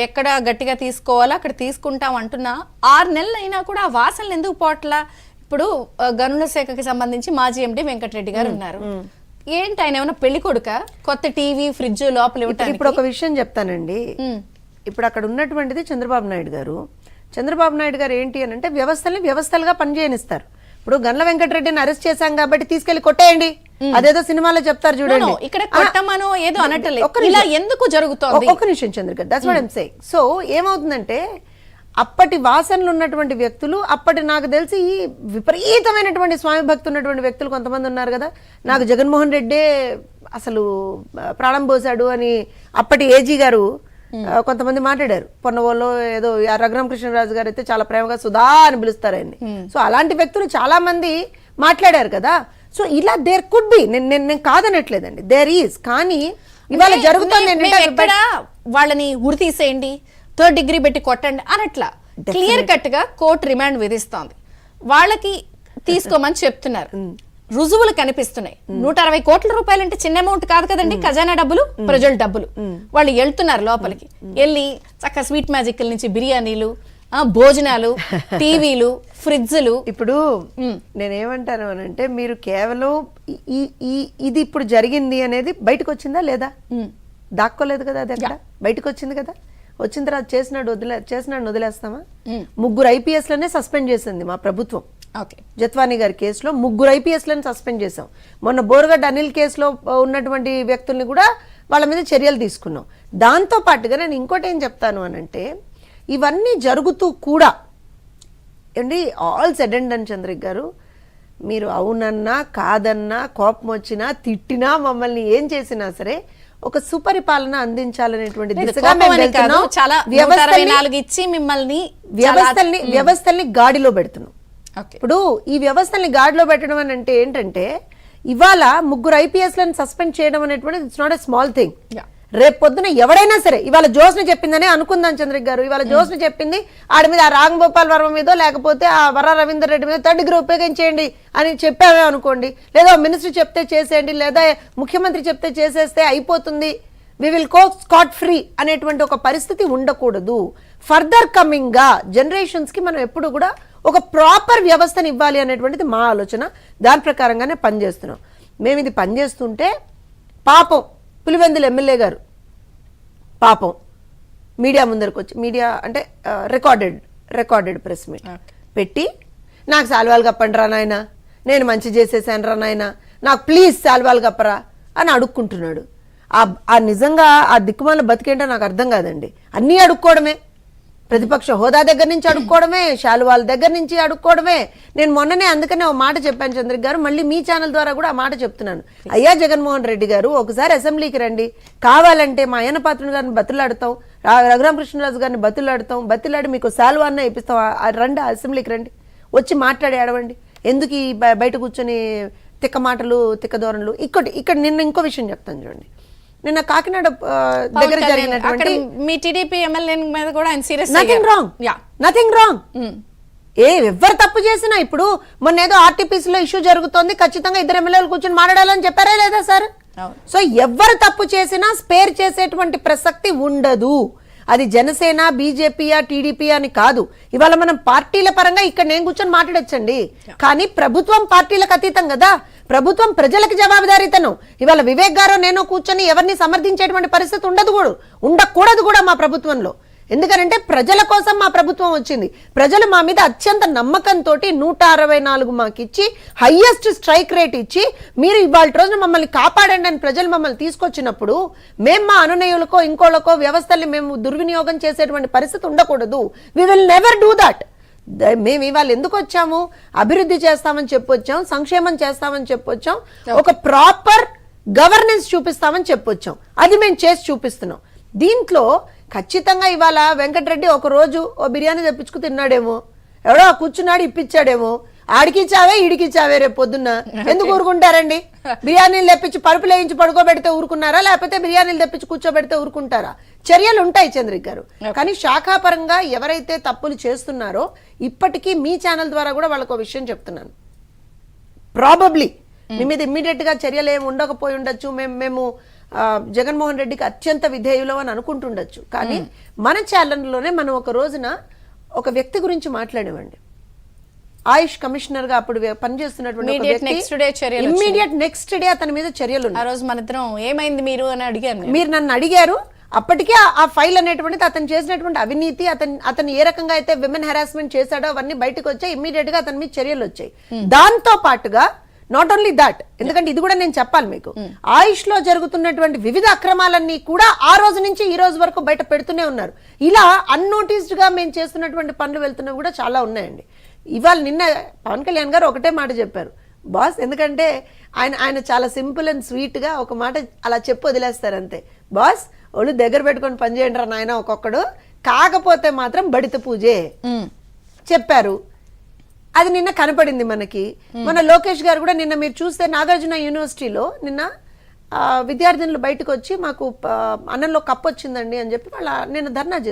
ఎక్కడ గట్టిగా తీసుకోవాలో అక్కడ తీసుకుంటాం అంటున్నా 6 నెలలు అయినా కూడా ఆ వాసనలు ఎందుకు పోట్లా? ఇప్పుడు గనుల శాఖకి సంబంధించి మాజీ ఎండి వెంకటరెడ్డి గారు ఉన్నారు. ఏంటి ఆయన ఏమైనా పెళ్లి కొడుక? కొత్త టీవీ ఫ్రిడ్జ్ లోపల ఇవ్వటానికి? ఇప్పుడు ఒక విషయం చెప్తానండి. ఇప్పుడు అక్కడ ఉన్నటువంటిది చంద్రబాబు నాయుడు గారు. చంద్రబాబు నాయుడు గారు ఏంటి అని అంటే వ్యవస్థలుగా పనిచేయనిస్తారు. ఇప్పుడు గండ్ల వెంకటరెడ్డిని అరెస్ట్ చేశాం కాబట్టి తీసుకెళ్లి కొట్టేయండి, అదేదో సినిమాలో చెప్తారు చూడండి. ఇక్కడ కొట్టమనో ఏదో అనట్లేదు, ఇలా ఎందుకు జరుగుతోంది? ఒక నిమిషం Chandrika, that's what I am saying. So ఏమవుతుందంటే అప్పటి వాసనలు ఉన్నటువంటి వ్యక్తులు, అప్పటి నాకు తెలిసి విపరీతమైనటువంటి స్వామి భక్తి ఉన్నటువంటి వ్యక్తులు కొంతమంది ఉన్నారు కదా. నాకు జగన్మోహన్ రెడ్డే అసలు ప్రాణం పోసాడు అని అప్పటి ఏజీ గారు కొంతమంది మాట్లాడారు. పొన్నవోలో ఏదో రఘురామకృష్ణరాజు గారు అయితే చాలా ప్రేమగా సుధా అని పిలుస్తారు ఆయన్ని. సో అలాంటి వ్యక్తులు చాలా మంది మాట్లాడారు కదా. సో ఇలా దేర్ కుడ్ బి, నేను కాదనట్లేదండి, దేర్ ఈజ్. కానీ ఇవాళ జరుగుతుంది ఏంటంటే వాళ్ళని ఉరి తీసేయండి, 3rd డిగ్రీ పెట్టి కొట్టండి అనట్లా. క్లియర్ కట్ గా కోర్టు రిమాండ్ విధిస్తోంది. వాళ్ళకి తీసుకోమని చెప్తున్నారు, రుజువులు కనిపిస్తున్నాయి. 160 కోట్ల రూపాయలు అంటే చిన్న అమౌంట్ కాదు కదండి. ఖజానా డబ్బులు, ప్రజల డబ్బులు. వాళ్ళు వెళ్తున్నారు లోపలికి, వెళ్ళి చక్కగా స్వీట్ మ్యాజిక్ నుంచి బిర్యానీలు, భోజనాలు, టీవీలు, ఫ్రిడ్జ్లు. ఇప్పుడు నేనేమంటాను అని అంటే, మీరు కేవలం ఇది ఇప్పుడు జరిగింది అనేది బయటకు వచ్చిందా లేదా? దాక్కోలేదు కదా, అది అక్కడ బయటకు వచ్చింది కదా. వచ్చిన తర్వాత చేసినాడు వదిలేస్తామా? 3 IPSలనే సస్పెండ్ చేసింది మా ప్రభుత్వం. జత్వానీ గారి కేసులో 3 IPSలను సస్పెండ్ చేసాం. మొన్న బోరగడ్డ అనిల్ కేసులో ఉన్నటువంటి వ్యక్తుల్ని కూడా వాళ్ళ మీద చర్యలు తీసుకున్నాం. దాంతో పాటుగా నేను ఇంకోటి ఏం చెప్తాను అని అంటే, ఇవన్నీ జరుగుతూ కూడా అండి, ఆల్ సెడ్ అండ్ డన్ చంద్రిక్ గారు, మీరు అవునన్నా కాదన్నా, కోపం వచ్చినా తిట్టినా, మమ్మల్ని ఏం చేసినా సరే ఒక సుపరిపాలన అందించాలనేటువంటి దిశగా వ్యవస్థల్ని గాడిలో పెడుతున్నాం. ఇప్పుడు ఈ వ్యవస్థల్ని గాడిలో పెట్టడం అని అంటే ఏంటంటే, ఇవాళ 3 IPSలను సస్పెండ్ చేయడం అనేటువంటిది it's not a small thing. రేపు పొద్దున ఎవడైనా సరే, ఇవాళ జోస్ని చెప్పిందనే అనుకుందాం చంద్రిక్ గారు, ఇవాళ జోస్ని చెప్పింది ఆడి మీద, ఆ రాంగోపాల్ వర్మ మీదో లేకపోతే ఆ వర రవీందర్ రెడ్డి మీద 3rd డిగ్రీ ఉపయోగించేయండి అని చెప్పామే అనుకోండి, లేదా మినిస్టర్ చెప్తే చేసేయండి, లేదా ముఖ్యమంత్రి చెప్తే చేసేస్తే అయిపోతుంది, we will go scot free అనేటువంటి ఒక పరిస్థితి ఉండకూడదు. ఫర్దర్ కమింగ్ గా జనరేషన్స్ కి మనం ఎప్పుడు కూడా ఒక ప్రాపర్ వ్యవస్థను ఇవ్వాలి అనేటువంటిది మా ఆలోచన. దాని ప్రకారంగానే పనిచేస్తున్నాం. మేము ఇది పనిచేస్తుంటే పాపం పులివెందుల ఎమ్మెల్యే గారు పాపం మీడియా ముందరకు వచ్చి, మీడియా అంటే రికార్డెడ్ ప్రెస్ మీట్ పెట్టి, నాకు సాల్వాలు కప్పండి రా నాయన, నేను మంచి చేసేసాను రా నాయన, నాకు ప్లీజ్ సాల్వాలు కప్పరా అని అడుక్కుంటున్నాడు. ఆ నిజంగా ఆ దిక్కుమాల బతికేంటో నాకు అర్థం కాదండి. అన్నీ అడుక్కోవడమే, ప్రతిపక్ష హోదా దగ్గర నుంచి అడుక్కోవడమే, శాలువాల దగ్గర నుంచి అడుక్కోవడమే. నేను మొన్ననే అందుకనే ఒక మాట చెప్పాను చంద్రిక్ గారు, మళ్ళీ మీ ఛానల్ ద్వారా కూడా ఆ మాట చెప్తున్నాను. అయ్యా జగన్మోహన్ రెడ్డి గారు, ఒకసారి అసెంబ్లీకి రండి, కావాలంటే మా అయ్యన పాత్రుడు గారిని బతులాడతాం, రఘురామకృష్ణరాజు గారిని బతులాడి మీకు శాలువాన్న ఇప్పిస్తాం, రండి అసెంబ్లీకి రండి, వచ్చి మాట్లాడి ఆడవండి. ఎందుకు ఈ బయట కూర్చొని తిక్క మాటలు, తిక్క ధోరణులు? ఇక్కడ నిన్న ఇంకో విషయం చెప్తాను చూడండి. నిన్న కాకినాడ దగ్గర జరిగినటువంటి మీ టీడీపీ ఎమ్మెల్యే మీద కూడా ఆయన సీరియస్, నథింగ్ రాంగ్. ఎవరు తప్పు చేసినా, ఇప్పుడు మొన్న ఏదో ఆర్టీపీసీలో ఇష్యూ జరుగుతోంది, ఖచ్చితంగా 2 ఎమ్మెల్యేలు కూర్చొని మాట్లాడాలని చెప్పారా లేదా సార్? సో ఎవరు తప్పు చేసినా స్పేర్ చేసేటువంటి ప్రసక్తి ఉండదు. అది జనసేన, బీజేపీయా, టీడీపీ అని కాదు. ఇవాళ మనం పార్టీల పరంగా ఇక్కడ నేను కూర్చొని మాట్లాడొచ్చండి, కానీ ప్రభుత్వం పార్టీలకు అతీతం కదా. ప్రభుత్వం ప్రజలకు జవాబుదారీతనం. ఇవాళ వివేక్ గారు నేను కూర్చొని ఎవరిని సమర్థించేటువంటి పరిస్థితి ఉండకూడదు కూడా మా ప్రభుత్వంలో. ఎందుకంటే ప్రజల కోసం మా ప్రభుత్వం వచ్చింది. ప్రజలు మా మీద అత్యంత నమ్మకంతో 164 మాకు ఇచ్చి, హైయెస్ట్ స్ట్రైక్ రేట్ ఇచ్చి, మీరు ఇవాళ రోజున మమ్మల్ని కాపాడండి అని ప్రజలు మమ్మల్ని తీసుకొచ్చినప్పుడు, మేము మా అనునయులకో ఇంకోళ్ళకో వ్యవస్థల్ని మేము దుర్వినియోగం చేసేటువంటి పరిస్థితి ఉండకూడదు. We will never do that. మేము ఇవాళ ఎందుకు వచ్చాము? అభివృద్ధి చేస్తామని చెప్పొచ్చాం, సంక్షేమం చేస్తామని చెప్పొచ్చాం, ఒక ప్రాపర్ గవర్నెన్స్ చూపిస్తామని చెప్పొచ్చాం. అది మేము చేసి చూపిస్తున్నాం. దీంట్లో ఖచ్చితంగా ఇవాళ వెంకటరెడ్డి ఒక రోజు ఓ బిర్యానీ తెప్పించుకు తిన్నాడేమో, ఎవడో కూర్చున్నాడు ఇప్పించాడేమో, ఆడికిచ్చావే ఈడికిచ్చావే, రేపు పొద్దున్న ఎందుకు ఊరుకుంటారండి? బిర్యానీలు తెప్పించి పరుపులు వేయించి పడుకోబెడితే ఊరుకున్నారా, లేకపోతే బిర్యానీలు తెప్పించి కూర్చోబెడితే ఊరుకుంటారా? చర్యలు ఉంటాయి చంద్రిక్ గారు. కానీ శాఖాపరంగా ఎవరైతే తప్పులు చేస్తున్నారో, ఇప్పటికీ మీ ఛానల్ ద్వారా కూడా వాళ్ళకు విషయం చెప్తున్నాను, ప్రాబబ్లీ మీ మీద ఇమ్మీడియట్ గా చర్యలు ఏమి ఉండకపోయి ఉండొచ్చు. మేము జగన్మోహన్ రెడ్డికి అత్యంత విధేయులు అని అనుకుంటుండొచ్చు, కానీ మన ఛానల్లోనే మనం ఒక రోజున ఒక వ్యక్తి గురించి మాట్లాడేవండి. ఆయుష్ కమిషనర్ గా అప్పుడు పనిచేస్తున్నటువంటి ఇమ్మీడియట్ నెక్స్ట్ డే అతని మీద చర్యలు ఆ రోజు మన ఇద్దరం ఏమైంది మీరు అని అడిగాను. మీరు నన్ను అడిగారు. అప్పటికే ఆ ఫైల్ అనేటువంటిది అతను చేసినటువంటి అవినీతి, అతను ఏ రకంగా అయితే విమెన్ హెరాస్మెంట్ చేశాడో అవన్నీ బయటకు వచ్చాయి. ఇమ్మీడియట్ గా అతని మీద చర్యలు వచ్చాయి. దాంతో పాటుగా నాట్ ఓన్లీ దాట్, ఎందుకంటే ఇది కూడా నేను చెప్పాలి మీకు, ఆయుష్ లో జరుగుతున్నటువంటి వివిధ అక్రమాలన్నీ కూడా ఆ రోజు నుంచి ఈ రోజు వరకు బయట పెడుతూనే ఉన్నారు. ఇలా అన్నోటిస్డ్ గా మేము చేస్తున్నటువంటి పనులు వెళ్తున్నవి కూడా చాలా ఉన్నాయండి. ఇవాళ నిన్న పవన్ కళ్యాణ్ గారు ఒకటే మాట చెప్పారు బాస్, ఎందుకంటే ఆయన చాలా సింపుల్ అండ్ స్వీట్ గా ఒక మాట అలా చెప్పి వదిలేస్తారు అంతే. బాస్ వాళ్ళు దగ్గర పెట్టుకొని పనిచేయండి రా నాయన ఒక్కొక్కడు, కాకపోతే మాత్రం బడిత పూజే చెప్పారు. అది నిన్న కనపడింది మనకి. మన లోకేష్ గారు కూడా నిన్న మీరు చూస్తే నాగార్జున యూనివర్సిటీలో నిన్న విద్యార్థినులు బయటకు వచ్చి మాకు అన్నంలో కప్పు వచ్చిందండి అని చెప్పి వాళ్ళ నిన్న ధర్నా చేశారు.